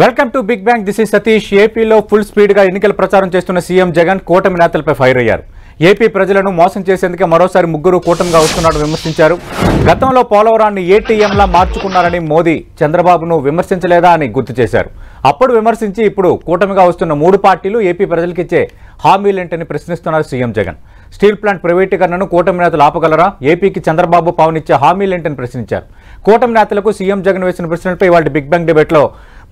Welcome to big bang. This is Satish. ఏపీలో full speed గా ఎన్నికల ప్రచారం చేస్తున్న సీఎం జగన్ కూటమి నేతలపై ఫైర్ అయ్యారు. ఏపీ ప్రజలను మోసం చేసేందుకే మరోసారి ముగ్గురు కూటమిగా వస్తున్నారని విమర్శించారు. గతంలో పోలవరాన్ని ఏటీఎంలా మార్చుకున్నారని మోదీ చంద్రబాబును విమర్శించలేదా అని గుర్తు చేశారు. అప్పుడు విమర్శించి ఇప్పుడు కూటమిగా వస్తున్న మూడు పార్టీలు ఏపీ ప్రజలకిచ్చే హామీలేంటని ప్రశ్నిస్తున్నారు సీఎం జగన్. స్టీల్ ప్లాంట్ ప్రైవేటీకరణను కూటమి నేతలు ఆపగలరా? ఏపీకి చంద్రబాబు పవన్ ఇచ్చే హామీలేంటని ప్రశ్నించారు. కూటమి నేతలకు సీఎం జగన్ వేసిన ప్రశ్నలపై ఇవాళ బిగ్ బ్యాంగ్ డిబేట్లో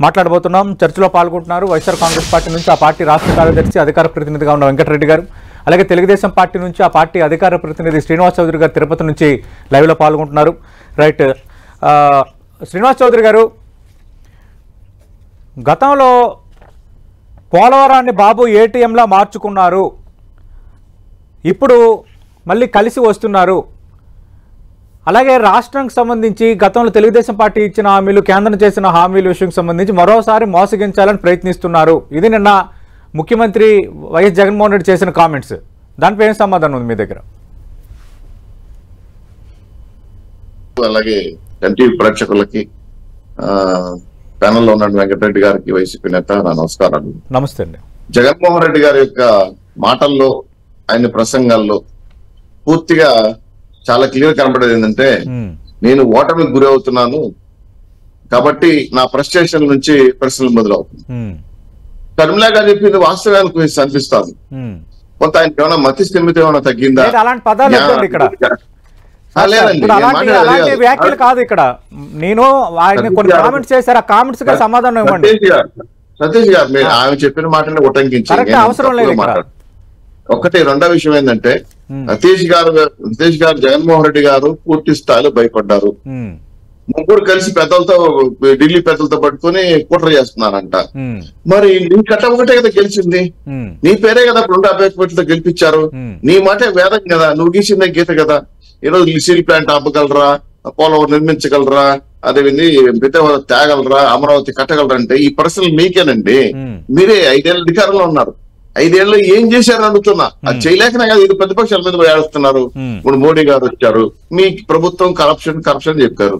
మాట్లాడబోతున్నాం. చర్చలో పాల్గొంటున్నారు వైఎస్ఆర్ కాంగ్రెస్ పార్టీ నుంచి ఆ పార్టీ రాష్ట్ర కార్యదర్శి అధికార ప్రతినిధిగా ఉన్న వెంకటరెడ్డి గారు, అలాగే తెలుగుదేశం పార్టీ నుంచి ఆ పార్టీ అధికార ప్రతినిధి శ్రీనివాస్ చౌదరి గారు తిరుపతి నుంచి లైవ్లో పాల్గొంటున్నారు. రైట్, శ్రీనివాస్ చౌదరి గారు, గతంలో పోలవరాన్ని బాబు ఏటీఎంలా మార్చుకున్నారు, ఇప్పుడు మళ్ళీ కలిసి వస్తున్నారు. అలాగే రాష్ట్రానికి సంబంధించి గతంలో తెలుగుదేశం పార్టీ ఇచ్చిన హామీలు, కేంద్రం చేసిన హామీల విషయం సంబంధించి మరోసారి మోసగించాలని ప్రయత్నిస్తున్నారు. ఇది నిన్న ముఖ్యమంత్రి వైఎస్ జగన్మోహన్ రెడ్డి చేసిన కామెంట్స్. దానిపై ఏం సమాధానం ఉంది మీ దగ్గర? అలాగే ఎన్టీవీ ప్రేక్షకులకి, ప్యానెల్లో ఉన్న వెంకటరెడ్డి గారికి, వైసీపీ నేత, నా నమస్కారాలు. నమస్తే అండి. జగన్మోహన్ రెడ్డి గారి యొక్క మాటల్లో, ఆయన ప్రసంగాల్లో పూర్తిగా చాలా క్లియర్ కనబడేది ఏంటంటే, నేను ఓటమికి గురి అవుతున్నాను కాబట్టి నా ఫ్రస్ట్రేషన్ నుంచి ప్రశ్నలు మొదలవుతుంది. కర్మిలా గారు చెప్పింది వాస్తవానికి అనిపిస్తాను. కొంత ఆయనకి ఏమైనా మతి స్థిమితం ఏమైనా తగ్గిందా? అలాంటి పదాలు ఇక్కడ వ్యాఖ్యలు కాదు. ఇక్కడ నేను ఆయన కొన్ని కామెంట్స్ చేశారు, ఆ కామెంట్స్ కి సమాధానం ఇవ్వండి. సతీష్ గారు, మీరు ఆమె చెప్పిన మాటని ఉటంకించి అవసరం లేదు. ఒకటి. రెండో విషయం ఏంటంటే, సతీష్ గారు జగన్మోహన్ రెడ్డి గారు పూర్తి స్థాయిలో భయపడ్డారు. ముగ్గురు కలిసి పెద్దలతో, ఢిల్లీ పెద్దలతో పట్టుకుని కుట్ర చేస్తున్నారంట. మరి నీ కట్ట ఒకటే కదా గెలిచింది, నీ పేరే కదా 250 గెలిపించారు. నీ మాటే వేదం కదా, నువ్వు గీసిందే గీత కదా. ఈరోజు స్టీల్ ప్లాంట్ ఆపగలరా, పోలవరం నిర్మించగలరా, అదేవిధంగా తేగలరా, అమరావతి కట్టగలరా అంటే ఈ ప్రశ్నలు మీకేనండి. మీరే 5 ఏళ్ళ అధికారంలో ఉన్నారు. 5 ఏళ్ళు ఏం చేశారని అడుగుతున్నా. అది చేయలేకనే కదా ఇది ప్రతిపక్షాల మీద ఏడుస్తున్నారు. ఇప్పుడు మోడీ గారు వచ్చారు, మీ ప్రభుత్వం కరప్షన్ చెప్పారు.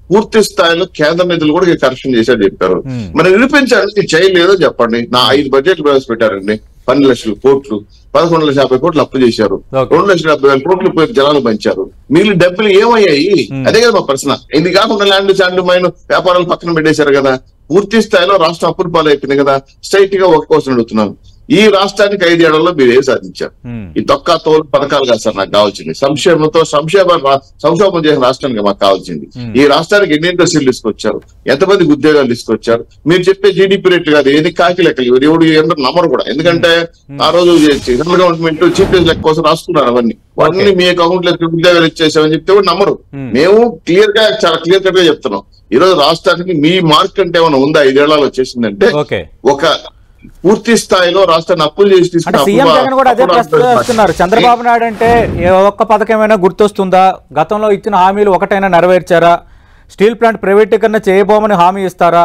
పూర్తి స్థాయిలో కేంద్ర నిధులు కూడా కరప్షన్ చేశారు చెప్పారు. మరి నిరూపించండి, చేయలేదో చెప్పండి. నా 5 బడ్జెట్లు ప్రవేశపెట్టారండి. 12 లక్షల కోట్లు, 11,50,000 కోట్లు అప్పు చేశారు. 2,70,000 కోట్లు జనాలు పంచారు. మిగిలిన డబ్బులు ఏమయ్యాయి? అదే కదా మా ప్రశ్న. ఇది కాకుండా ల్యాండ్ మైన్ వ్యాపారాలు పక్కన పెట్టేశారు కదా. పూర్తి స్థాయిలో రాష్ట్రం అప్పుల పాలు అయిపోయింది కదా. స్ట్రైట్ గా ఒక కోసం అడుగుతున్నాను, ఈ రాష్ట్రానికి 5 ఏళ్లలో మీరు ఏం సాధించారు? ఈ తొక్క తోలు పథకాలు కాదు సార్ నాకు కావాల్సింది. సంక్షోభం చేసిన రాష్ట్రానికి మాకు కావాల్సింది. ఈ రాష్ట్రానికి ఎన్ని ఇండస్ట్రీలు తీసుకొచ్చారు, ఎంతమందికి ఉద్యోగాలు తీసుకొచ్చారు? మీరు చెప్పే జీడీపీ రేట్ కాదు, ఏది కాకి లెక్కలు ఎవడు అందరూ నమ్మరు కూడా. ఎందుకంటే ఆ రోజు సెంట్రల్ గవర్నమెంట్ చీఫ్ మినిస్టర్ లెక్క కోసం రాసుకున్నారు. అవన్నీ మీ అకౌంట్ లో ఉద్యోగాలు ఇచ్చేసామని చెప్తే కూడా నమ్మరు. మేము క్లియర్ గా, చాలా క్లియర్ కట్ గా చెప్తున్నాం. ఈ రోజు రాష్ట్రానికి మీ మార్క్ అంటే ఏమైనా ఉందా 5 ఏళ్లలో వచ్చేసిందంటే? ఒక పూర్తి స్థాయిలో రాష్ట్రాన్ని అప్పులు చేసి సీఎం జగన్ కూడా అదే ప్రశ్నిస్తున్నారు. చంద్రబాబు నాయుడు అంటే ఏ ఒక్క పథకమైనా గుర్తొస్తుందా? గతంలో ఇచ్చిన హామీలు ఒకటైనా నెరవేర్చారా? స్టీల్ ప్లాంట్ ప్రైవేటీకరణ చేయబోమని హామీ ఇస్తారా?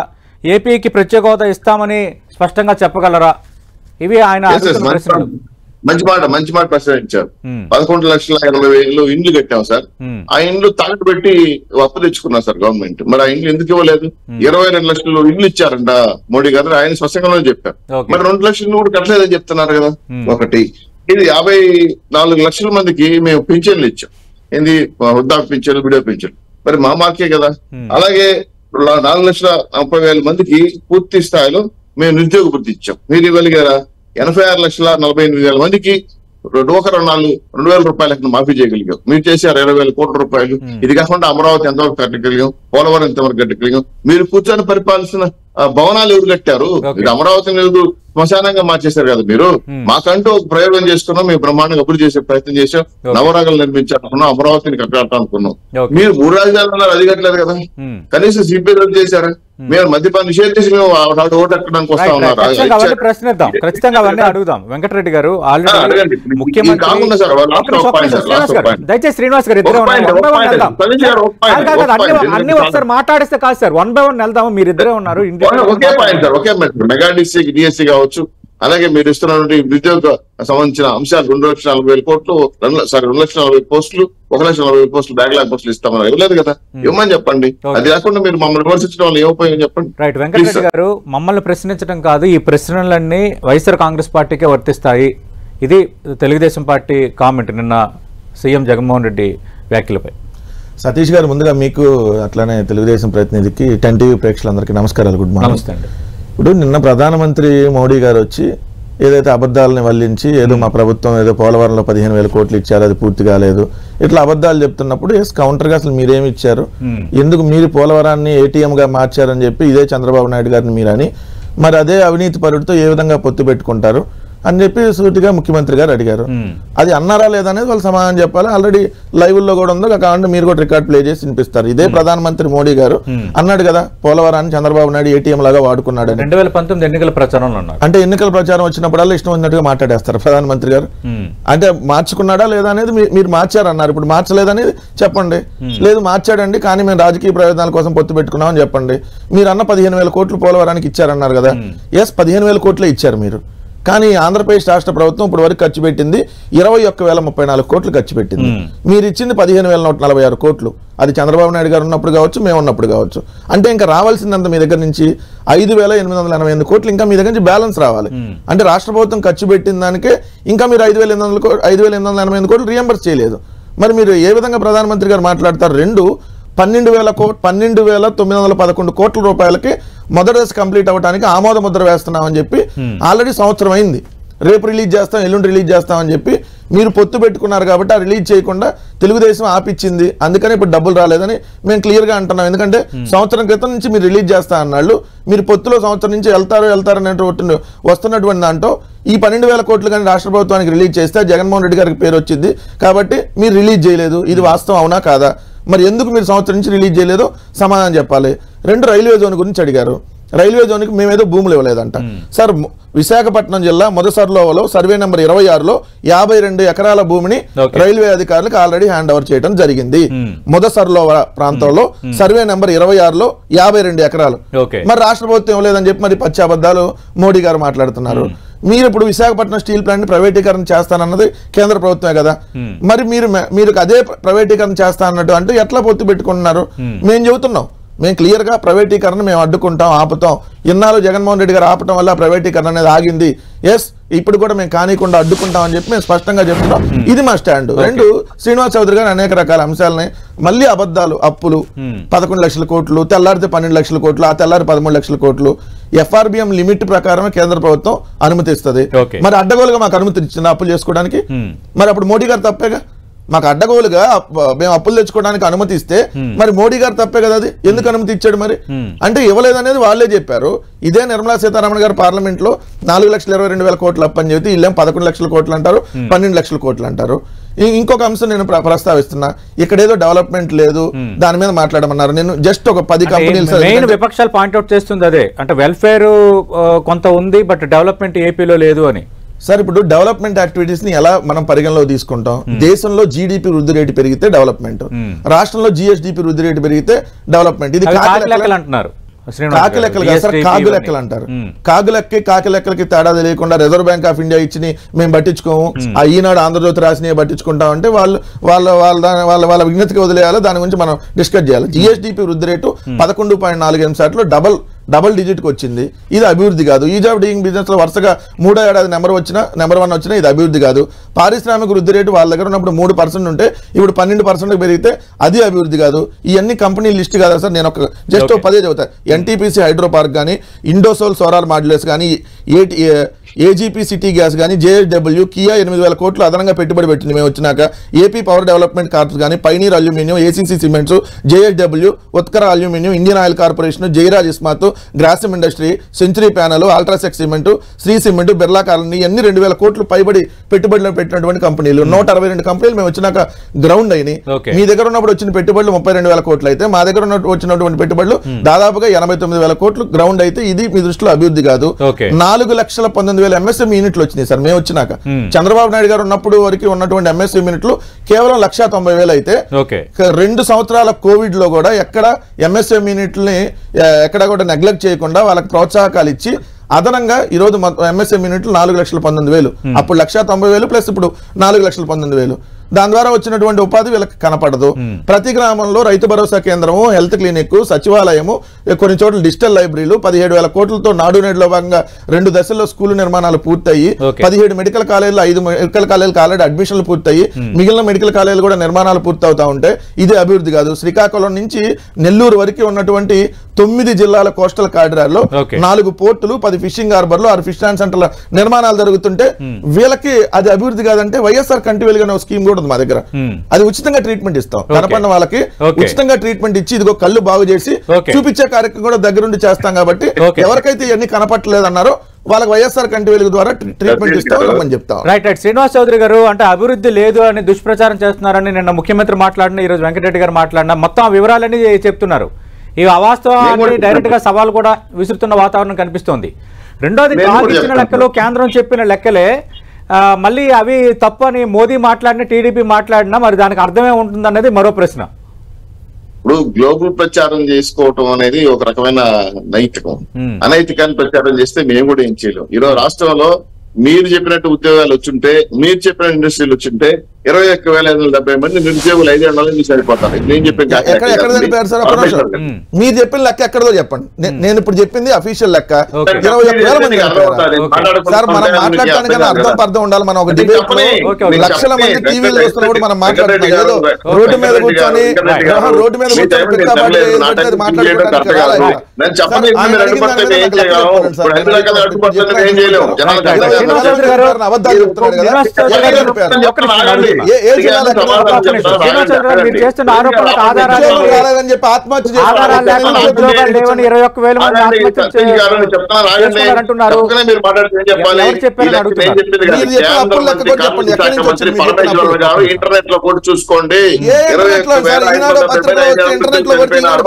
ఏపీకి ప్రత్యేక హోదా ఇస్తామని స్పష్టంగా చెప్పగలరా? ఇవి ఆయన మంచి మాట ప్రశ్నించారు. 11,80,000 ఇండ్లు కట్టాం సార్. ఆ ఇండ్లు తాకట్టు పెట్టి అప్పు తెచ్చుకున్నారు సార్ గవర్నమెంట్. మరి ఆ ఇండ్లు ఎందుకు ఇవ్వలేదు? 22 లక్షలు ఇండ్లు ఇచ్చారంట మోడీ గారు, ఆయన స్పష్టంగానే చెప్పారు. మరి 2 లక్షలు కూడా కట్టలేదని చెప్తున్నారు కదా. ఒకటి. ఇది 54 లక్షల మందికి మేము పింఛన్లు ఇచ్చాం. ఏంది? వృద్ధాప్య పింఛన్లు, విడో పింఛన్లు. మరి మా మార్కే కదా. అలాగే 4,30,000 మందికి పూర్తి స్థాయిలో మేము నిరుద్యోగ వృత్తి ఇచ్చాం. మీరు ఇవ్వగలిగారా? 86,48,000 మందికి డోకర్ రుణాలు 2,000 రూపాయలకు మాఫీ చేయగలిగాం. మీరు చేశారు 20,000 కోట్ల రూపాయలు. ఇది కాకుండా అమరావతి ఎంతవరకు కట్టగలిగాం, పోలవరం ఎంతవరకు కట్టగలిగాం. మీరు కూర్చొని పరిపాలిస్తున్న భవనాలు ఎవరు కట్టారు? ఇది అమరావతిని శ్మశానంగా మార్చేశారు కదా మీరు. మాకంటూ ఒక ప్రయోగం చేసుకున్నాం, మేము బ్రహ్మాండంగా అభివృద్ధి చేసే ప్రయత్నం చేసాం. నవరాగలు నిర్మించాలనుకున్నాం, అమరావతిని కట్టాలనుకున్నాం. మీరు 3 రాజధానులు అది కట్టలేదు కదా. కనీసం సిపిఐ రద్దు చేశారా? మేము మద్యపాన నిషేధించి మేము ఓటు ఎక్కడానికి వస్తా ఉన్నారు. ప్రశ్నిద్దాం, ఖచ్చితంగా అవన్నీ అడుగుదాం. వెంకటరెడ్డి గారు ఆల్రెడీ ముఖ్యమంత్రి, దయచేసి శ్రీనివాస్ గారు ఇద్దరే అన్ని ఒకసారి మాట్లాడిస్తే కాదు సార్, 1 by 1 వెళ్దాము. మీరు ఇద్దరే ఉన్నారు. ఒకే పాయింట్ సార్, ఒకే మెగా డిఎస్సీ కావచ్చు, అలాగే మీరు ఇస్తున్నటువంటి నిరుద్యోగ సంబంధించిన అంశాలు 2,40,000 కోట్లు 2,40,000 పోస్టులు 1,40,000 పోస్టులు బ్యాక్లాగ్ పోస్టులు ఇస్తామని ఇవ్వలేదు కదా, ఇవ్వమని చెప్పండి. అది కాకుండా మీరు మమ్మల్ని విమర్శించడం వల్ల ఏం ఉపయోగం చెప్పండి. రైట్, వెంకటరెడ్డి గారు మమ్మల్ని ప్రశ్నించడం కాదు, ఈ ప్రశ్నలన్నీ వైఎస్ఆర్ కాంగ్రెస్ పార్టీకే వర్తిస్తాయి. ఇది తెలుగుదేశం పార్టీ కామెంట్ నిన్న సీఎం జగన్మోహన్ రెడ్డి వ్యాఖ్యలపై. సతీష్ గారు, ముందుగా మీకు అట్లానే తెలుగుదేశం ప్రతినిధికి 10 టీవీ ప్రేక్షకులందరికీ నమస్కారాలు, గుడ్ మార్నింగ్. నమస్తే అండి. ఇప్పుడు నిన్న ప్రధానమంత్రి మోడీ గారు వచ్చి ఏదైతే అబద్ధాలని వల్లించి ఏదో మా ప్రభుత్వం ఏదో పోలవరంలో 15,000 కోట్లు ఇచ్చారు, అది పూర్తి కాలేదు, ఇట్లా అబద్ధాలు చెప్తున్నప్పుడు కౌంటర్గా అసలు మీరేమి ఇచ్చారు, ఎందుకు మీరు పోలవరాన్ని ఏటీఎంగా మార్చారని చెప్పి ఇదే చంద్రబాబు నాయుడు గారిని మీరని, మరి అదే అవినీతి పరుడితో ఏ విధంగా పొత్తు పెట్టుకుంటారు అని చెప్పి సూటిగా ముఖ్యమంత్రి గారు అడిగారు. అది అన్నారా లేదనేది వాళ్ళు సమాధానం చెప్పాలి. ఆల్రెడీ లైవ్ లో కూడా ఉందో కాబట్టి మీరు కూడా రికార్డ్ ప్లే చేసి వినిపిస్తారు. ఇదే ప్రధానమంత్రి మోడీ గారు అన్నాడు కదా, పోలవరాన్ని చంద్రబాబు నాయుడు ఏటీఎం లాగా వాడుకున్నాడు 2019 ఎన్నికల ప్రచారంలో అన్నారు. అంటే ఎన్నికల ప్రచారం వచ్చినప్పుడల్లా ఇష్టం ఉన్నట్టుగా మాట్లాడేస్తారు ప్రధానమంత్రి గారు. అంటే మార్చుకున్నాడా లేదా అనేది మీరు మార్చారన్నారు, ఇప్పుడు మార్చలేదనేది చెప్పండి. లేదు మార్చాడండి, కానీ మేము రాజకీయ ప్రయోజనాల కోసం పొత్తు పెట్టుకున్నామని చెప్పండి. మీరు అన్న 15,000 కోట్లు పోలవరానికి ఇచ్చారన్నారు కదా, 15,000 కోట్లే ఇచ్చారు మీరు. కానీ ఆంధ్రప్రదేశ్ రాష్ట్ర ప్రభుత్వం ఇప్పుడు వరకు ఖర్చు పెట్టింది 21,034 కోట్లు ఖర్చు పెట్టింది. మీరు ఇచ్చింది 15,146 కోట్లు. అది చంద్రబాబు నాయుడు గారు ఉన్నప్పుడు కావచ్చు, మేము ఉన్నప్పుడు కావచ్చు. అంటే ఇంకా రావాల్సిందంత మీ దగ్గర నుంచి 5,888 కోట్లు ఇంకా మీ దగ్గర నుంచి బ్యాలెన్స్ రావాలి. అంటే రాష్ట్ర ప్రభుత్వం ఖర్చు పెట్టిన దానికే ఇంకా మీరు 5,888 కోట్లు రీఎంబర్స్ చేయలేదు. మరి మీరు ఏ విధంగా ప్రధానమంత్రి గారు మాట్లాడతారు? 12,911 కోట్ల రూపాయలకి మొదటి దశ కంప్లీట్ అవ్వడానికి ఆమోద ముద్ర వేస్తున్నామని చెప్పి ఆల్రెడీ సంవత్సరం అయింది. రేపు రిలీజ్ చేస్తాం, ఎల్లుండి రిలీజ్ చేస్తామని చెప్పి మీరు పొత్తు పెట్టుకున్నారు కాబట్టి ఆ రిలీజ్ చేయకుండా తెలుగుదేశం ఆపిచ్చింది. అందుకని ఇప్పుడు డబ్బులు రాలేదని మేము క్లియర్గా అంటున్నాం. ఎందుకంటే సంవత్సరం క్రితం నుంచి మీరు రిలీజ్ చేస్తా అన్నాళ్ళు, మీరు పొత్తులో సంవత్సరం నుంచి వెళ్తారనేటువంటి వస్తున్నటువంటి దాంట్లో ఈ 12,000 కోట్లు కానీ రాష్ట్ర ప్రభుత్వానికి రిలీజ్ చేస్తే జగన్మోహన్ రెడ్డి గారికి పేరు వచ్చింది కాబట్టి మీరు రిలీజ్ చేయలేదు. ఇది వాస్తవం అవునా కాదా? మరి ఎందుకు మీరు సంవత్సరం నుంచి రిలీజ్ చేయలేదో సమాధానం చెప్పాలి. 2 రైల్వే జోన్ గురించి అడిగారు. రైల్వే జోన్కి మేమేదో భూములు ఇవ్వలేదంట. సార్, విశాఖపట్నం జిల్లా మొదసర్లోలో సర్వే నెంబర్ 26లో 52 ఎకరాల భూమిని రైల్వే అధికారులకు ఆల్రెడీ హ్యాండ్ ఓవర్ చేయడం జరిగింది. మొదసర్లో ప్రాంతంలో సర్వే నెంబర్ 26లో 52 ఎకరాలు. మరి రాష్ట్ర ప్రభుత్వం ఇవ్వలేదని చెప్పి మరి పచ్చి అబద్ధాలు మోడీ గారు మాట్లాడుతున్నారు. మీరు ఇప్పుడు విశాఖపట్నం స్టీల్ ప్లాంట్ ని ప్రైవేటీకరణ చేస్తానన్నది కేంద్ర ప్రభుత్వమే కదా, మరి మీరు అదే ప్రైవేటీకరణ చేస్తానన్నట్టు అంటే ఎట్లా పొత్తు పెట్టుకుంటున్నారు? మేము చెబుతున్నాం, మేము క్లియర్ గా ప్రైవేటీకరణ మేము అడ్డుకుంటాం, ఆపుతాం. ఇన్నాళ్ళు జగన్మోహన్ రెడ్డి గారు ఆపటం వల్ల ప్రైవేటీకరణ అనేది ఆగింది. ఇప్పుడు కూడా మేము కానీకుండా అడ్డుకుంటాం అని చెప్పి మేము స్పష్టంగా చెప్తున్నాం. ఇది మా స్టాండ్. 2, శ్రీనివాస్ చౌదరి గారు అనేక రకాల అంశాలని మళ్ళీ అబద్ధాలు, అప్పులు 11 లక్షల కోట్లు, తెల్లారితే 12 లక్షల కోట్లు, ఆ తెల్లారి 13 లక్షల కోట్లు. FRBM లిమిట్ ప్రకారమే కేంద్ర ప్రభుత్వం అనుమతిస్తుంది. మరి అడ్డగోలుగా మాకు అనుమతి ఇచ్చింది అప్పులు చేసుకోవడానికి? మరి అప్పుడు మోడీ గారు తప్పేగా. మాకు అడ్డగోలుగా మేము అప్పులు తెచ్చుకోవడానికి అనుమతి ఇస్తే మరి మోడీ గారు తప్పే కదా, అది ఎందుకు అనుమతి ఇచ్చాడు? మరి అంటే ఇవ్వలేదనేది వాళ్ళే చెప్పారు. ఇదే నిర్మలా సీతారామన్ గారు పార్లమెంట్ లో 4,22,000 కోట్లు అప్పని చెబితే వీళ్ళేం 11 లక్షల కోట్లు అంటారు, 12 లక్షల కోట్లు అంటారు. ఇంకొక అంశం నేను ప్రస్తావిస్తున్నా, ఇక్కడ ఏదో డెవలప్మెంట్ లేదు దాని మీద మాట్లాడమన్నారు. నేను జస్ట్ ఒక 10 కంపెనీలు విపక్షాలు పాయింట్అవుట్ చేస్తుంది అదే, అంటే వెల్ఫేర్ కొంత ఉంది బట్ డెవలప్మెంట్ ఏపీలో లేదు అని. సార్, ఇప్పుడు డెవలప్మెంట్ యాక్టివిటీస్ ని ఎలా మనం పరిగణలో తీసుకుంటాం? దేశంలో జీడిపి వృద్ధి రేటు పెరిగితే డెవలప్మెంట్, రాష్ట్రంలో జిఎస్డిపి వృద్ధి రేటు పెరిగితే డెవలప్మెంట్. ఇది అంటున్నారు, కాకి లెక్కలు కాదు సార్, కాగు లెక్కలు అంటారు. కాకి లెక్కలకి తేడా తెలియకుండా రిజర్వ్ బ్యాంక్ ఆఫ్ ఇండియా ఇచ్చి మేము పట్టించుకోము, ఆ ఈనాడు ఆంధ్రజ్యోతి రాసినవి పట్టించుకుంటాం అంటే వాళ్ళ విజ్ఞతకి వదిలేయాలి. దాని గురించి మనం డిస్కస్ చేయాలి. జిఎస్డిపి వృద్ధి రేటు 11.48% డబల్ డిజిట్ కి వచ్చింది. ఇది అభివృద్ధి కాదు. ఈజ్ ఆఫ్ డూయింగ్ బిజినెస్ లో వరుసగా 3వ ఏడాది నెంబర్ 1 వచ్చినా ఇది అభివృద్ధి కాదు. పారిశ్రామిక వృద్ధి రేటు వాళ్ళ దగ్గర ఉన్నప్పుడు 3% ఉంటే ఇప్పుడు 12% పెరిగితే అది అభివృద్ధి కాదు. ఇవన్నీ కంపెనీ లిస్ట్ కాదా సార్? నేను జస్ట్ 10 చెబుతా. ఎన్టీపీసీ హైడ్రో పార్క్ కానీ, ఇండోసోల్ సోలార్ మాడ్యులర్స్ కానీ, ఏజీపీ సిటీ గ్యాస్ కానీ, జేఎస్డబ్ల్యూ, కియా 8,000 కోట్లు అదనంగా పెట్టుబడి పెట్టింది మేము వచ్చినాక. ఏపీ పవర్ డెవలప్మెంట్ కార్ప్స్ కానీ, Pioneer aluminium, ACC cements, JSW, Utkal aluminium, Indian oil corporation, Jairaj Ispat, Grasim industry, Century panel, UltraTech cement, Shree cement, Birla colony, ఇవన్నీ 2,000 కోట్లు పైబడి పెట్టుబడులు పెట్టినటువంటి కంపెనీలు. 162 కంపెనీలు మేము వచ్చినాక గ్రౌండ్ అయినాయి. మీ దగ్గర ఉన్నప్పుడు వచ్చిన పెట్టుబడులు 32,000 కోట్లు అయితే మా దగ్గర వచ్చినటువంటి పెట్టుబడులు దాదాపుగా 89,000 కోట్లు గ్రౌండ్ అయితే ఇది మీ దృష్టిలో అభివృద్ధి కాదు. 4,19,000 ఎంఎస్ఎంఈ యూనిట్లు వచ్చినాయి సార్ మేము వచ్చినాక. చంద్రబాబు నాయుడు గారు ఉన్నప్పుడు వరకు ఉన్నటువంటి ఎంఎస్ఎంఈ యూనిట్లు కేవలం 190,000 అయితే 2 సంవత్సరాల కోవిడ్ లో కూడా ఎక్కడ ఎంఎస్ఎంఈ యూనిట్లని ఎక్కడ కూడా నెగ్లెక్ట్ చేయకుండా వాళ్ళకి ప్రోత్సాహకాలు ఇచ్చి అదనంగా ఈ రోజు ఎంఎస్ఎంఈ యూనిట్లు 4,19,000, అప్పుడు 1,90,000 ప్లస్ ఇప్పుడు 4,19,000. దాని ద్వారా వచ్చినటువంటి ఉపాధి వీళ్ళకి కనపడదు. ప్రతి గ్రామంలో రైతు భరోసా కేంద్రము, హెల్త్ క్లినిక్, సచివాలయము, కొన్ని చోట్ల డిజిటల్ లైబ్రరీలు, 17,000 కోట్లతో నాడు నేడులో భాగంగా 2 దశల్లో స్కూల్ నిర్మాణాలు పూర్తయి 17 మెడికల్ కాలేజీలు 5 మెడికల్ కాలేజీలకు ఆల్రెడీ అడ్మిషన్లు పూర్తయి మిగిలిన మెడికల్ కాలేజీలు కూడా నిర్మాణాలు పూర్తవుతా ఉంటే ఇది అభివృద్ధి కాదు. శ్రీకాకుళం నుంచి నెల్లూరు వరకు ఉన్నటువంటి 9 జిల్లాల కోస్టల్ కారిడార్లో 4 పోర్టులు, 10 ఫిషింగ్ హార్బర్లు, 6 ఫిష్ ల్యాండ్ సెంటర్ల నిర్మాణాలు జరుగుతుంటే వీళ్ళకి అది అభివృద్ధి కాదంటే వైఎస్ఆర్ కంటి వెలుగు స్కీమ్ కూడా మా దగ్గర, అది ఉచితంగా ట్రీట్మెంట్ ఇస్తాం. కనపడిన వాళ్ళకి ఉచితంగా ట్రీట్మెంట్ ఇచ్చి ఇదిగో కళ్ళు బాగు చేసి చూపించే కార్యక్రమం కూడా దగ్గరుండి చేస్తాం. కాబట్టి ఎవరికైతే ఇవన్నీ కనపట్టలేదన్నారో వాళ్ళకి వైఎస్ఆర్ కంటి వెలుగు ద్వారా ట్రీట్మెంట్ ఇస్తామని చెప్తాం. రైట్ రైట్ శ్రీనివాస్ చౌదరి గారు, అంటే అభివృద్ధి లేదు అని దుష్ప్రచారం చేస్తున్నారని నిన్న ముఖ్యమంత్రి మాట్లాడిన, ఈ రోజు వెంకటరెడ్డి గారు మాట్లాడిన, మొత్తం ఆ వివరాలన్నీ చెప్తున్నారు. ఈ అవాస్తవాన్ని డైరెక్ట్ గా సవాల్ కూడా విసురుతున్న వాతావరణం కనిపిస్తోంది. రెండోది కాదు ఇచ్చిన లెక్కలు, కేంద్రం చెప్పిన లెక్కలే మళ్ళీ అవి తప్పు అని మోదీ మాట్లాడిన, టీడీపీ మాట్లాడినా మరి దానికి అర్థమే ఉంటుంది అనేది మరో ప్రశ్న. ఇప్పుడు గ్లోబల్ ప్రచారం చేసుకోవటం అనేది ఒక రకమైన నైతికం. అనైతికాన్ని ప్రచారం చేస్తే మేము కూడా ఏం చేయలేం. ఈరోజు రాష్ట్రంలో మీరు చెప్పినట్టు ఉద్యోగాలు వచ్చుంటే, మీరు చెప్పిన ఇండస్ట్రీలు వచ్చుంటే 21,570 మంది నిరుద్యోగులు 5 సరిపోతారు. నేను చెప్పిన మీరు చెప్పిన లెక్క ఎక్కడో చెప్పండి. నేను ఇప్పుడు చెప్పింది అఫీషియల్ లెక్క 21,000 మంది. సార్ మనం మాట్లాడటానికి అర్థం ఉండాలి. మనం ఒక డిబేట్ లక్షల మంది టీవీలు చూస్తున్నప్పుడు మనం మాట్లాడుతున్నాం. ఏదో రోడ్డు మీద కూర్చొని ఇంటర్నెట్ లో కూడా చూసుకోండి.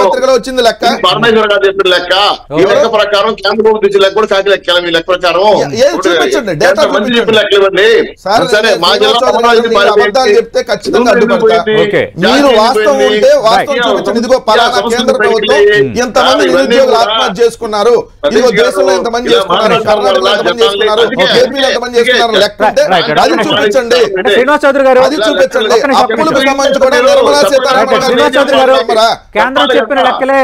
పత్రికలో వచ్చింది లెక్క, పరమేశ్వర గారు చెప్పిన లెక్క. ఈ లెక్క ప్రకారం కేంద్ర ప్రభుత్వం ఇచ్చిన లెక్క కూడా కాకి లెక్క. మీ లెక్క ప్రకారం మంచి చెప్పిన లెక్కలు ఇవ్వండి. సరే మా చెప్తే ఖచ్చితంగా అడ్డుపడతా. మీరు వాస్తవం ఉంటే వాస్తవం చూపించండి. ఇదిగో పలానా కేంద్ర ప్రభుత్వం ఎంతమంది నిరుద్యోగులు ఆత్మహత్య చేసుకున్నారు, ఇదిగో దేశంలో ఎంతమంది చేసుకున్నారు, కర్ణాటకలో ఎంతమంది చేసుకున్నారు, ఏపీలో ఎంతమంది చేసుకున్నారు లెక్క ఉంటే అది చూపించండి. శ్రీనివాస్ చౌదరి గారు అది చూపించండి. అప్పులకు సంబంధించి కూడా నిర్మలా సీతారామన్ కేంద్రం చెప్పిన లెక్కలే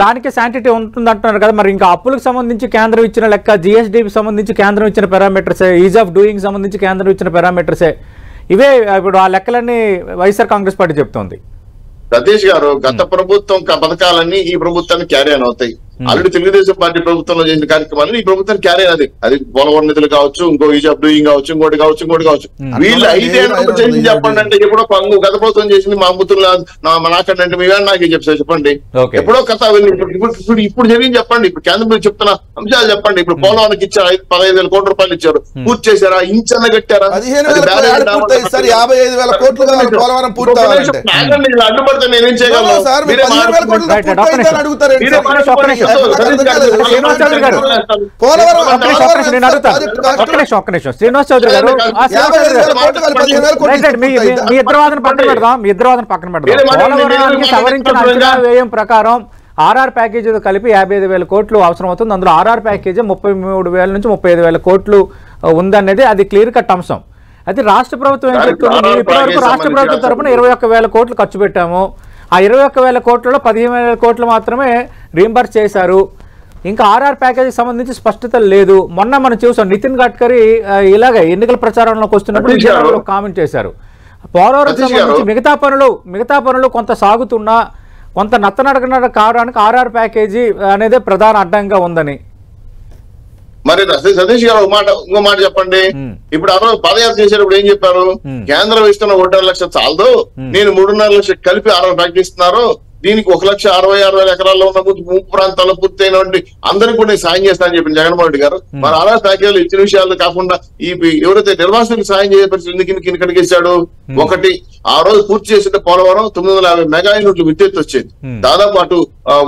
దానికి శాంటిటీ ఉంటుంది అంటున్నారు కదా. మరి ఇంకా అప్పులకు సంబంధించి కేంద్రం ఇచ్చిన లెక్క, జిఎస్డికి సంబంధించి కేంద్రం ఇచ్చిన పారామీటర్సే, ఈజ్ ఆఫ్ డూయింగ్ సంబంధించి కేంద్రం ఇచ్చిన పారామీటర్సే, ఇవే ఇప్పుడు ఆ లెక్కలన్నీ వైఎస్ఆర్ కాంగ్రెస్ పార్టీ చెప్తోంది. సతీష్ గారు, గత ప్రభుత్వం పథకాలన్నీ ఈ ప్రభుత్వాన్ని క్యారీ ఆన్ అవుతాయి. ఆల్రెడీ తెలుగుదేశం పార్టీ ప్రభుత్వంలో చేసిన కార్యక్రమాలు ఈ ప్రభుత్వం క్యారీ అది అది పోలవరం నిధులు కావచ్చు, ఇంకో ఈజ్ ఆఫ్ డూయింగ్ కావచ్చు, ఇంకోటి కావచ్చు. వీళ్ళు 5 ఏళ్ళు చేసి చెప్పండి అంటే ఎప్పుడో గత ప్రభుత్వం చేసింది మా అమ్ముతులు నాకంటే మీ నాకు చెప్పండి. ఎప్పుడో కథ ఇప్పుడు జరిగింది చెప్పండి. ఇప్పుడు కేంద్రం చెప్తున్న అంశాలు చెప్పండి. ఇప్పుడు పోలవరానికి ఇచ్చారు 15,000 కోట్ల రూపాయలు ఇచ్చారు, పూర్తి చేశారా, ఇంచన్న కట్టారా? 55,000 కోట్లు అడ్డుపడితే నేనేం చేయగలను? శ్రీనివాస్ చౌదరి గారు, మీ ఇద్దరు వాదన పక్కన పెడదాం. పోలవరానికి సవరించిన అంచనా వ్యయం ప్రకారం ఆర్ఆర్ ప్యాకేజీతో కలిపి 55,000 కోట్లు అవసరం అవుతుంది. అందులో ఆర్ఆర్ ప్యాకేజీ 33,000 నుంచి 35,000 కోట్లు ఉందనేది అది క్లియర్ కట్ అంశం. అయితే రాష్ట్ర ప్రభుత్వం ఏం చెప్తుంది, ఇప్పటివరకు రాష్ట్ర ప్రభుత్వం తరఫున 21,000 కోట్లు ఖర్చు పెట్టాము. ఆ 21,000 కోట్లలో 15,000 కోట్లు మాత్రమే రీంబర్స్ చేశారు. ఇంకా ఆర్ఆర్ ప్యాకేజీకి సంబంధించి స్పష్టత లేదు. మొన్న మనం చూసాం నితిన్ గడ్కరీ ఇలాగే ఎన్నికల ప్రచారంలోకి వస్తున్నప్పుడు కామెంట్ చేశారు. పోలవరం సంబంధించి మిగతా పనులు కొంత సాగుతున్నా కొంత నత్తనడకనడ కావడానికి ఆర్ఆర్ ప్యాకేజీ అనేది ప్రధాన అడ్డంగా ఉందని. మరి సతీష్ గారు ఇంకో మాట చెప్పండి. ఇప్పుడు ఆ రోజు పాదయాత్ర చేసేటప్పుడు ఏం చెప్పారు? కేంద్రం ఇస్తున్న 1.5 లక్షలు చాలదు, నేను 3.5 లక్షలు కలిపి 6 ప్రకటిస్తున్నారు, దీనికి 1,66,000 ఎకరాల్లో ఉన్న ముంపు ప్రాంతాల్లో పూర్తయినటువంటి అందరికీ కూడా సాయం చేస్తానని చెప్పిన జగన్మోహన్ రెడ్డి గారు మరి ఆర్ఆర్ ప్యాకేజీలు ఇచ్చిన విషయాలు కాకుండా ఈ ఎవరైతే నిర్వాసితులకు సాయం చేయబడి కిందకి ఇచ్చాడు. ఒకటి, ఆ రోజు పూర్తి చేసిన పోలవరం 950 మెగా యూనిట్లు విద్యుత్ వచ్చేది. దాదాపు అటు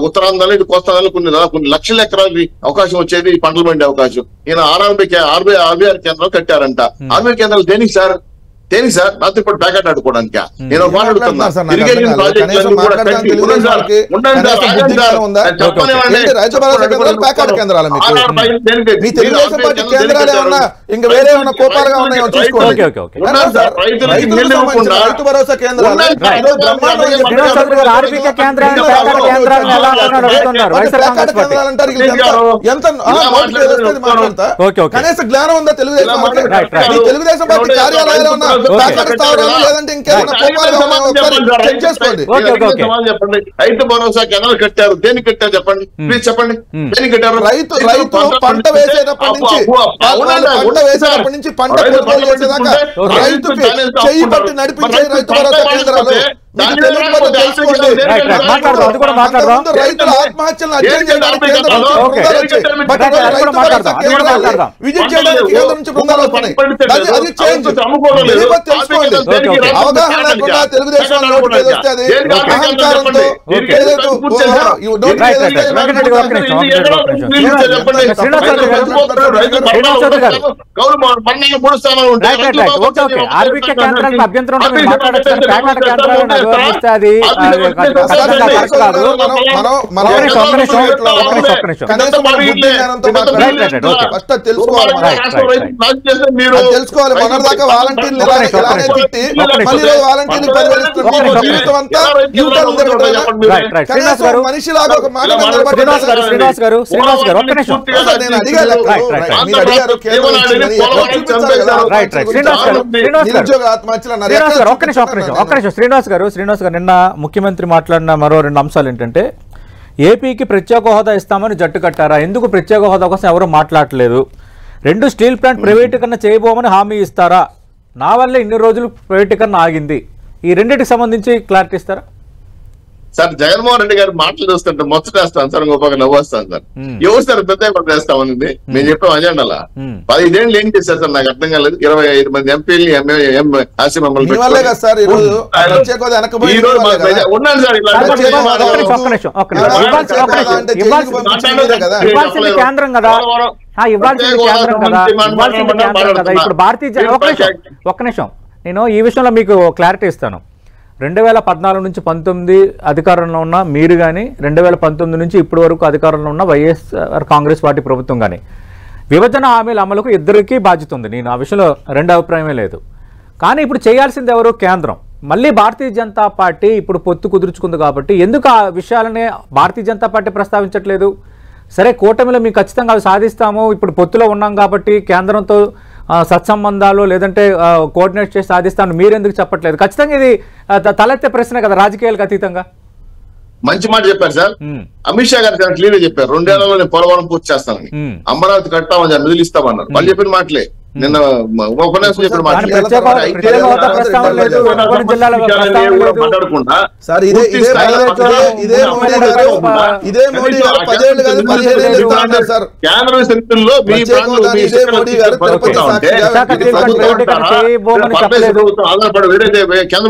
ఉత్తరాంధ్రలో ఇటు కోస్తాంధ్రలో కొన్ని లక్షల ఎకరాలకి అవకాశం వచ్చేది, పంటలు పండే అవకాశం. ఈయన ఆర్బీఆర్ కేంద్రాలు కట్టారంట. ఆర్బీఆర్ కేంద్రాలు దేనికి సార్? దేనికి సార్ నాతో ఇప్పుడు ప్యాకెట్ ఆడుకోవడానికి నేను మాట్లాడుతున్నా సార్, నాకు ఇరిగేషన్ అర్థం కాదు. ప్రాజెక్టులన్నీ కనీసం కూడా మాట్లాడడానికి కట్టి తెలుగుదేశం ఉండండి సార్, వాళ్ళకి ఉండండి సార్, కనీసం ఆగండి బుద్ధి సార్. జ్ఞానం ఉందా? చెప్పనివ్వండి. ఏంటి రైతు భరోసా కేంద్రాలు, ప్యాకెట్ కేంద్రాలు మీకు? మీ తెలుగుదేశం పార్టీ కేంద్రాలు ఏమన్నా ఇంకా వేరే ఏమన్నా కోపాలుగా ఉన్నాయో చూసుకోండి. Okay, okay, okay. ఉన్నాను సార్, రైతులకు రైతులకు సంబంధించిన రైతు భరోసా కేంద్రాలు ఉన్నాయి సార్. ఈరోజు బ్రహ్మాండంగా శ్రీనివాస్ చౌదరి గారు ఆర్బీకే కేంద్రాలను ప్యాకెట్ కేంద్రాలను ఎలా అంటున్నారు అడుగుతున్నారు వైఎస్ఆర్ ప్యాకెట్ కాంగ్రెస్ పార్టీ. కేంద్రాలు అంటారు. వీళ్ళకి ఎంత నోటికి ఏదొస్తుంది మాట్లాడతా? Okay, okay. కనీస జ్ఞానం ఉందా తెలుగుదేశం వాళ్ళకి? Right, right. మీ తెలుగుదేశం పార్టీ కార్యాలయాలు ఉన్న ఓకే. ప్యాకెట్ స్థావరాలు లేదంటే ఇంకేమైనా కోపాలుగా ఉన్నాయో ఒకసారి చెక్ చేసుకోండి. Okay, okay, okay. చెప్పండి. రైతు భరోసా కెనాల్ కట్టారు, దేనికి కట్టారు చెప్పండి, ప్లీజ్ చెప్పండి, దేనికి కట్టారు? రైతు పంట వేసేటప్పటి నుంచి పంట వేసేటప్పటి నుంచి పంట కొనుగోలు చేసేదాకా రైతుకి చెయ్యి పట్టి నడిపించే రైతు భరోసా కేంద్రాలు మీకు తెలియకపోతే తెలుసుకోండి. Right, right. మాట్లాడదాం, అది కూడా మాట్లాడదాం. అంతకుముందు రైతుల ఆత్మహత్యలను అధ్యయనం చేయడానికి కేంద్రం నుంచి ఓకే. బృందాలు వచ్చాయి. బట్ రైట్, ఈరోజు అది కూడా రైతు మాట్లాడదాం, భరోసా అది కూడా కేంద్రాన్ని మాట్లాడదాం. విజిట్ చేయడానికి కేంద్రం నుంచి బృందాలు వస్తున్నాయి. అది చేంజ్ తెలియకపోతే తెలుసుకోండి. Okay, okay. అవగాహన లేకుండా తెలుగుదేశం నోటికి ఏదొస్తే అది అహంకారంతో ఏదైతే రైట్, రైట్, రైట్. వెంకటరెడ్డి గారు ఒక్క నిమిషం, right, right, right. Okay, okay. RBK కేంద్రాలకు అభ్యంతరం ఉంటే మీరు మాట్లాడచ్చు, కానీ ప్యాకెట్ కేంద్రాలను నిర్వహిస్తే అది ఖచ్చితంగా కరెక్ట్ కాదు. తెలుసుకోవాలి. మొన్నటిదాకా వాలంటీర్లు ఇలానే తిట్టి మళ్ళీ వాలంటీర్లు పరిగణిస్తున్న జీవితం అంతా యూటర్న్ తిరగడం. మనిషిలాగా ఒక మాట శ్రీనివాస్ గారు ఒక్క నిమిషం. నేను అడిగాను. మీరు అడిగారు కేంద్రం ఇచ్చిందని ఎక్కడ చూపించాలి కదా? Right, right. శ్రీనివాస్ గారు నిరుద్యోగ ఆత్మహత్యలు అన్నారు. శ్రీనివాస్ గారు ఒక్క నిమిషం. శ్రీనివాస్ గారు నిన్న ముఖ్యమంత్రి మాట్లాడిన మరో 2 అంశాలు ఏంటంటే ఏపీకి ప్రత్యేక హోదా ఇస్తామని జట్టు కట్టారా, ఎందుకు ప్రత్యేక హోదా కోసం ఎవరు మాట్లాడలేదు, 2 స్టీల్ ప్లాంట్ ప్రైవేటీకరణ చేయబోమని హామీ ఇస్తారా, నా వల్ల ఇన్ని రోజులు ప్రైవేటీకరణ ఆగింది, ఈ రెండింటికి సంబంధించి క్లారిటీ ఇస్తారా? సార్ జగన్మోహన్ రెడ్డి గారు మాటలు చూస్తుంటే మొచ్చటేస్తాను సార్, ఇంకొక నవ్వొస్తాను సార్. ఎవరు సార్ ప్రత్యేక చేస్తామని మేము చెప్పాం అజెండాలా. 15 ఏళ్ళు ఏం చేశారు సార్ నాకు అర్థం కాలేదు. 25 మంది ఎంపీలు ఆశ మమ్మల్ని ఉన్నాను సార్ ఇలా ఇవ్వాల్సింది కేంద్రం కదా, ఇవ్వాల్సింది కేంద్రం కదా. ఇప్పుడు భారతీయ ఒక్క నిమిషం నేను ఈ విషయంలో మీకు క్లారిటీ ఇస్తాను. 2014 నుంచి 19 అధికారంలో ఉన్న మీరు కానీ 2019 నుంచి ఇప్పటి వరకు అధికారంలో ఉన్న వైఎస్ఆర్ కాంగ్రెస్ పార్టీ ప్రభుత్వం కానీ విభజన హామీల అమలుకు ఇద్దరికీ బాధ్యత ఉంది. నేను ఆ విషయంలో 2 అభిప్రాయమే లేదు. కానీ ఇప్పుడు చేయాల్సింది ఎవరు? కేంద్రం. మళ్ళీ భారతీయ జనతా పార్టీ ఇప్పుడు పొత్తు కుదుర్చుకుంది కాబట్టి ఎందుకు ఆ విషయాలనే భారతీయ జనతా పార్టీ ప్రస్తావించట్లేదు? సరే కూటమిలో మేము ఖచ్చితంగా అవి సాధిస్తాము, ఇప్పుడు పొత్తులో ఉన్నాం కాబట్టి కేంద్రంతో సత్సంబంధాలు లేదంటే కోఆర్డినేట్ చేసి సాధిస్తాను మీరెందుకు చెప్పట్లేదు? ఖచ్చితంగా ఇది తలెత్తే ప్రశ్న కదా రాజకీయాలకు అతీతంగా. మంచి మాట చెప్పారు సార్. అమిత్ షా గారు చాలా క్లియర్ గా చెప్పారు 2 ఏళ్లలో నేను పోలవరం పూర్తి చేస్తానని, అమరావతి కట్టామని నిధులు ఇస్తామన్నారు. వాళ్ళు చెప్పిన మాటలే నిన్న ఉపన్యాసం చెప్పిన మాటలే మాట్లాడకుండా కేంద్ర శక్తుల్లో ఆధారపడి వేరే కేంద్ర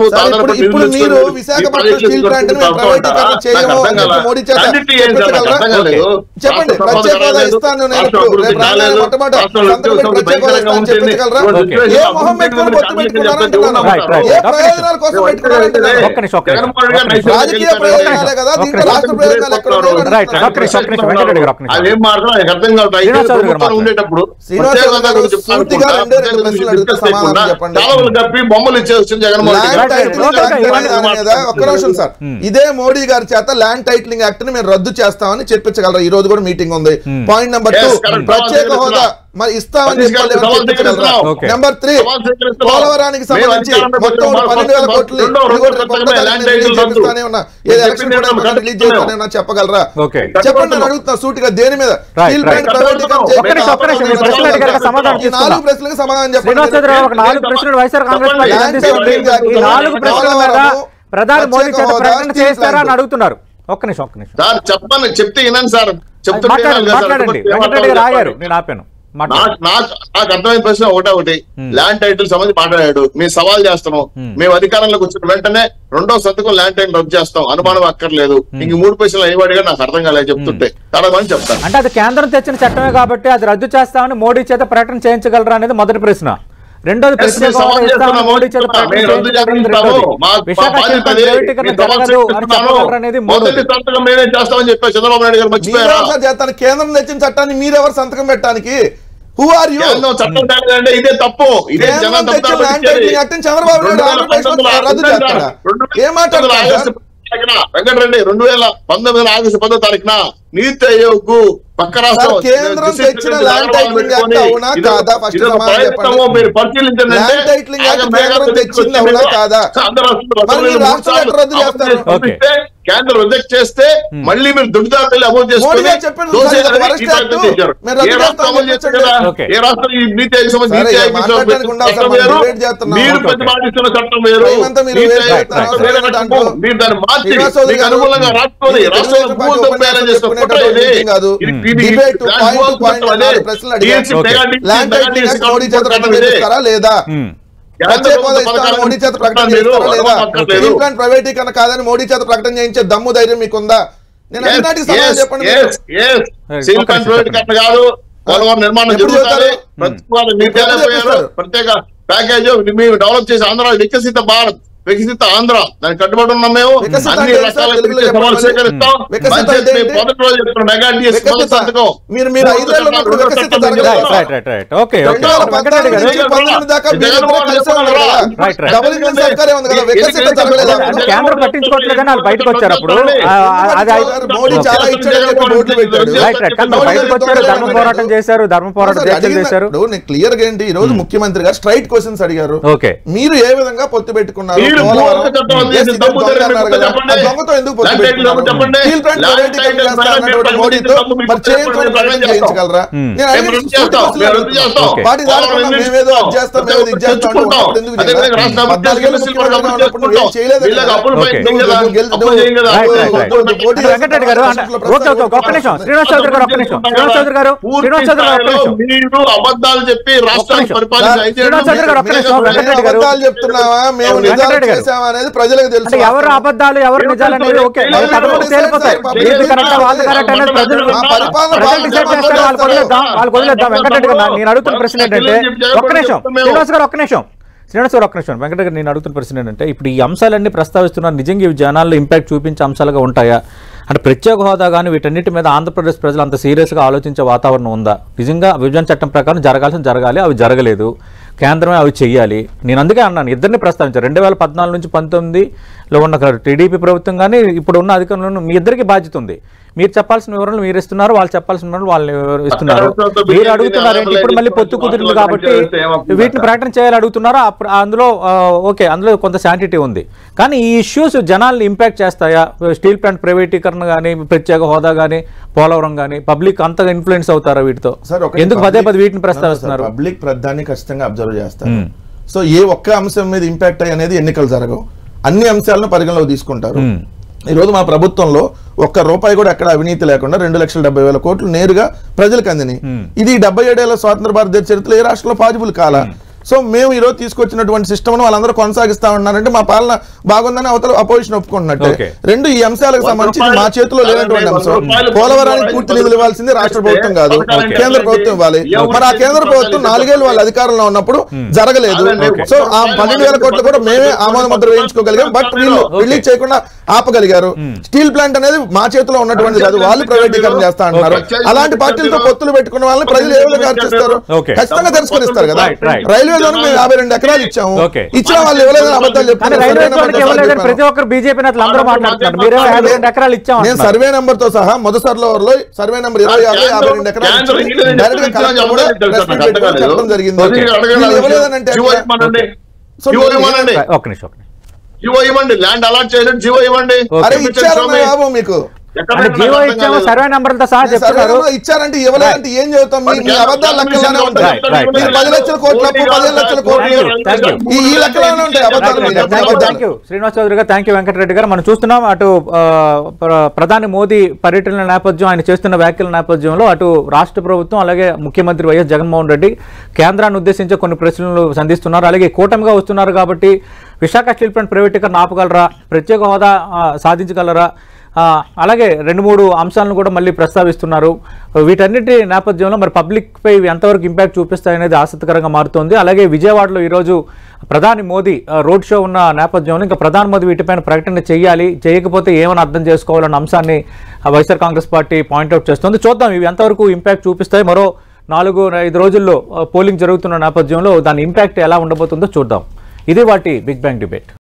రాజకీయ ప్రయోజనాలే కదా, దీంట్లో రాష్ట్ర ప్రయోజనాలు ఎక్కడ ఉండేటప్పుడు బొమ్మలు ఇచ్చేస్తుంది జగన్మోహన్ ఒక్క నిమిషం సార్. ఇదే మోడీ గారి చేత ల్యాండ్ టైటిలింగ్ యాక్ట్ ని మేము రద్దు చేస్తామని చెప్పించగలరా? ఈ రోజు కూడా మీటింగ్ ఉంది. పాయింట్ నెంబర్ 2 ప్రత్యేక హోదా మరి ఇస్తామని నెంబర్ 3 పోలవరానికి సంబంధించి మొత్తం 12,000 కోట్లు రిలీజ్ చేస్తానే చెప్పగలరా? చెప్పండి అడుగుతున్నా సూటిగా. దేని మీద? 4 ప్రశ్నలకు సమాధానం చెప్పండి. ప్రధాని మోదీ చేత ప్రకటన చేస్తారా అని అడుగుతున్నారు. ఒక్క నిమిషం సార్ చెప్పండి, చెప్తే వినండి సార్. మాట్లాడండి. వెంకటరెడ్డి గారు ఆగారు, నేను ఆపాను. నాకు అర్థమైన ప్రశ్న ఒకటి, ల్యాండ్ టైటిల్ సంబంధించి మాట్లాడాడు. మేము సవాల్ చేస్తున్నాం, మేము అధికారంలోకి వచ్చిన వెంటనే 2వ సంతకం ల్యాండ్ టైటిల్ రద్దు చేస్తాం, అనుమానం అక్కర్లేదు. ఇంక 3 పైసలు అయ్యేవాడిగా నాకు అర్థం కాలేదు చెప్తుంటే తడమని చెప్తాను. అంటే అది కేంద్రం తెచ్చిన చట్టమే కాబట్టి అది రద్దు చేస్తామని మోడీ చేత ప్రకటన చేయించగలరా అనేది మొదటి ప్రశ్న. రెండోది ప్రత్యేక హోదా ఇస్తామని మోడీ చేత ప్రకటన చేయించడం, విశాఖ స్టీల్ ప్లాంట్ ప్రైవేటీకరణ జరగదు అని చెప్పగలరు అనేది మూడోది. మేమే చేస్తామని చెప్పారు చంద్రబాబు నాయుడు గారు, మర్చిపోయారు. కేంద్రం తెచ్చిన చట్టాన్ని మీరెవరు సంతకం పెట్టడానికి? Who are you? చట్టం అంటే ఇదే తప్పు. ఇదే జనం చంద్రబాబు నాయుడు రద్దు చేస్తాడా? ఏం మాట్లాడుతున్నారు వెంకటరెడ్డి? 2019 ఆగస్టు 10వ తారీఖున నీతి ఆయోగ్ పక్క రాష్ట్రం కేంద్రం తెచ్చిన ల్యాండ్ టైటిలింగ్ యాక్ట్ అవునా కాదా? ఫస్ట్ మీరు పరిశీలించండి. ల్యాండ్ టైటిలింగ్ యాక్ట్ కేంద్రం తెచ్చింది అవునా కాదా? రద్దు చేస్తారు. కేంద్రం రిజెక్ట్ చేస్తే మళ్ళీ మీరు దుడ్డుదారు వెళ్ళి అమలు చేసుకుని ఏ రాష్ట్రం అమలు చేస్తారు కదా? ఏ రాష్ట్రం ఈ నీతి ఆయోగ్ మీరు ప్రతిపాదిస్తున్న చట్టం వేరు, మీరు దాన్ని మార్చి మీకు అనుకూలంగా రాసుకొని రాష్ట్రంలో భూములు తప్పేయాలని చేస్తున్న ప్రైవేటీకరణ కాదని మోడీ చేత ప్రకటన చేయించే దమ్ము ధైర్యం మీకుందా? నేను అన్నిటికీ సమాధానం చెప్పండి. కాదు, పోలవరం నిర్మాణం జరుగుతుంది, ప్రత్యేక ప్యాకేజ్ మేము డెవలప్ చేసి ఆంధ్ర వికసిత భారత్, వికసిత ఆంధ్ర దానికి కట్టుబడి ఉన్నాం. మేము అన్ని రకాల సవాలు స్వీకరిస్తాం. మొదటి రోజు చెప్తున్నాం మెగా డిఎస్ సంతకం. కేంద్రం పట్టించుకోవట్లేదని వాళ్ళు బయటకు వచ్చారు. అప్పుడు బయటకు వచ్చారు, ధర్మ పోరాటం చేశారు, ధర్మ పోరాటం చేశారు. క్లియర్ గా ఏంటి, ఈ రోజు ముఖ్యమంత్రి గారు స్ట్రైట్ క్వశ్చన్స్ అడిగారు. మీరు ఏ విధంగా పొత్తు పెట్టుకున్నారు? వెంకటరెడ్డి గారు ఒక్క నిమిషం, శ్రీనివాస్ చౌదరి గారు ఒక్క నిమిషం, శ్రీనివాస్ చౌదరి గారు మీరు అబద్ధాలు చెప్పి రాష్ట్రాన్ని చెప్తున్నావా? మేము అనేది ప్రజలకు తెలుసు. ఎవరు అబద్ధాలు ఎవరు నిజాలు అనేది ఓకే, తేలిపోతాయి. వాళ్ళు వదిలేద్దాం. వెంకటరెడ్డి గారు నేను అడుగుతున్న ప్రశ్న ఏంటంటే, ఒక్క నిమిషం శ్రీనివాస్ గారు ఒక్క నిమిషం, వెంకటరెడ్డి గారు నేను అడుగుతున్న ప్రశ్న ఏంటంటే, ఇప్పుడు ఈ అంశాలన్నీ ప్రస్తావిస్తున్నారు, నిజంగా ఇవి జనాల్లో ఇంపాక్ట్ చూపించే అంశాలుగా ఉంటాయా? అంటే ప్రత్యేక హోదా కానీ వీటన్నిటి మీద ఆంధ్రప్రదేశ్ ప్రజలు అంత సీరియస్గా ఆలోచించే వాతావరణం ఉందా? నిజంగా విభజన చట్టం ప్రకారం జరగాలి, అవి జరగలేదు, కేంద్రమే అవి చెయ్యాలి. నేను అందుకే అన్నాను, ఇద్దరిని ప్రస్తావించారు. 2014 నుంచి 19లో ఉన్న టీడీపీ ప్రభుత్వం కానీ ఇప్పుడు ఉన్న అధికారులను మీ ఇద్దరికి బాధ్యత ఉంది. మీరు చెప్పాల్సిన వివరాలు మీరు ఇస్తున్నారు, వాళ్ళు చెప్పాల్సిన వివరాలు వాళ్ళు ఇస్తున్నారు. మీరు అడుగుతున్నారు ఏంటి, ఇప్పుడు మళ్ళీ పొత్తు కుదిరింది కాబట్టి వీటిని ప్రకటన చేయాలి అడుగుతున్నారు. అందులో ఓకే, అందులో కొంత శాంటిటీ ఉంది. కానీ ఈ ఇష్యూస్ జనాల్ని ఇంపాక్ట్ చేస్తాయా? స్టీల్ ప్లాంట్ ప్రైవేటీకరణ కానీ, ప్రత్యేక హోదా కానీ, పోలవరం కానీ, పబ్లిక్ అంతగా ఇన్ఫ్లుయెన్స్ అవుతారా వీటితో? ఎందుకు పదే వీటిని ప్రస్తావిస్తున్నారు? పబ్లిక్ ప్రధాని ఖచ్చితంగా అబ్జర్వ్ చేస్తారు. సో ఏ ఒక్క అంశం మీద ఇంపాక్ట్ అయ్యి అనేది ఎన్నికలు జరగవు, అన్ని అంశాలను పరిగణలోకి తీసుకుంటారు. ఈ రోజు మా ప్రభుత్వంలో ఒక్క రూపాయి కూడా ఎక్కడ అవినీతి లేకుండా 2,70,000 కోట్లు నేరుగా ప్రజలకు అందినాయి. ఇది 77 ఏళ్ల స్వాతంత్ర భారతదేశ చరిత్రలో ఏ రాష్ట్రంలో పాజిబుల్ కాలా. సో మేము ఈ రోజు తీసుకొచ్చినటువంటి సిస్టమ్ వాళ్ళందరూ కొనసాగిస్తా ఉన్నారంటే మా పాలన బాగుందని అవతల అపోజిషన్ ఒప్పుకుంటున్నట్టే. రెండు ఈ అంశాలకు సంబంధించి మా చేతిలో లేనటువంటి అంశం. పోలవరానికి పూర్తి నిధులు ఇవ్వాల్సింది రాష్ట్ర ప్రభుత్వం కాదు, కేంద్ర ప్రభుత్వం ఇవ్వాలి. మరి ఆ కేంద్ర ప్రభుత్వం 4 ఏళ్ళు వాళ్ళ అధికారంలో ఉన్నప్పుడు జరగలేదు. సో ఆ 12,000 కోట్లు కూడా మేమే ఆమోద ముద్ర వేయించుకోగలిగాం. బట్ వీళ్ళు రిలీజ్ చేయకుండా ఆపగలిగారు. స్టీల్ ప్లాంట్ అనేది మా చేతిలో ఉన్నటువంటి కాదు, వాళ్ళు ప్రైవేటీకరణ చేస్తా అంటున్నారు. అలాంటి పార్టీలతో పొత్తులు పెట్టుకున్న వాళ్ళని ప్రజలు ఏ విధంగా చర్చిస్తారు? ఖచ్చితంగా తిరస్కరిస్తారు కదా. రైల్వే జోన్ మేము 52 ఎకరాలు ఇచ్చాము, ఇచ్చిన వాళ్ళు ఇవ్వలేదని అబద్ధాలు చెప్తున్నారు. నేను సర్వే నెంబర్ తో సహా మొదటిసారిలో సర్వే నెంబర్ 20 52 ఎకరాలు డైరెక్ట్ గా చెప్పడం జరిగింది. ఇవ్వలేదనంటే జీవో ఇవ్వండి, ల్యాండ్ అలాట్ చేయండి, జీవో ఇవ్వండి. అరే ఇచ్చారు బాబు మీకు సర్వే నెంబర్లతో సహా చెప్తున్నారు. ఇచ్చారంటే ఇవ్వలేదంటే ఏం చెబుతాం? మీ అబద్ధాలు లెక్కలానే ఉంటాయి. 10 లక్షల కోట్లు అప్పు, 15 లక్షల కోట్లు ఈ లెక్కలానే ఉంటాయి అబద్ధాలు. శ్రీనివాస్ చౌదరి గారు, థ్యాంక్ యూ. వెంకటరెడ్డి గారు, మనం చూస్తున్నాం అటు ప్రధాని మోదీ పర్యటన నేపథ్యం, ఆయన చేస్తున్న వ్యాఖ్యల నేపథ్యంలో అటు రాష్ట్ర ప్రభుత్వం అలాగే ముఖ్యమంత్రి వైఎస్ జగన్మోహన్ రెడ్డి కేంద్రాన్ని ఉద్దేశించి కొన్ని ప్రశ్నలు సంధిస్తున్నారు. అలాగే కూటమిగా వస్తున్నారు కాబట్టి విశాఖ స్టీల్ ప్లాంట్ ప్రైవేటీకరణ ఆపగలరా, ప్రత్యేక హోదా సాధించగలరా, అలాగే 2-3 అంశాలను కూడా మళ్ళీ ప్రస్తావిస్తున్నారు. వీటన్నిటి నేపథ్యంలో మరి పబ్లిక్పై ఎంతవరకు ఇంపాక్ట్ చూపిస్తాయనేది ఆసక్తికరంగా మారుతోంది. అలాగే విజయవాడలో ఈరోజు ప్రధాని మోదీ రోడ్ షో ఉన్న నేపథ్యంలో ఇంకా ప్రధాని మోదీ వీటిపైన ప్రకటన చేయాలి, చేయకపోతే ఏమని అర్థం చేసుకోవాలన్న అంశాన్ని వైఎస్ఆర్ కాంగ్రెస్ పార్టీ పాయింట్అవుట్ చేస్తుంది. చూద్దాం ఇవి ఎంతవరకు ఇంపాక్ట్ చూపిస్తాయి. మరో 4-5 రోజుల్లో పోలింగ్ జరుగుతున్న నేపథ్యంలో దాని ఇంపాక్ట్ ఎలా ఉండబోతుందో చూద్దాం. ఇది వాటి బిగ్ బ్యాంగ్ డిబేట్.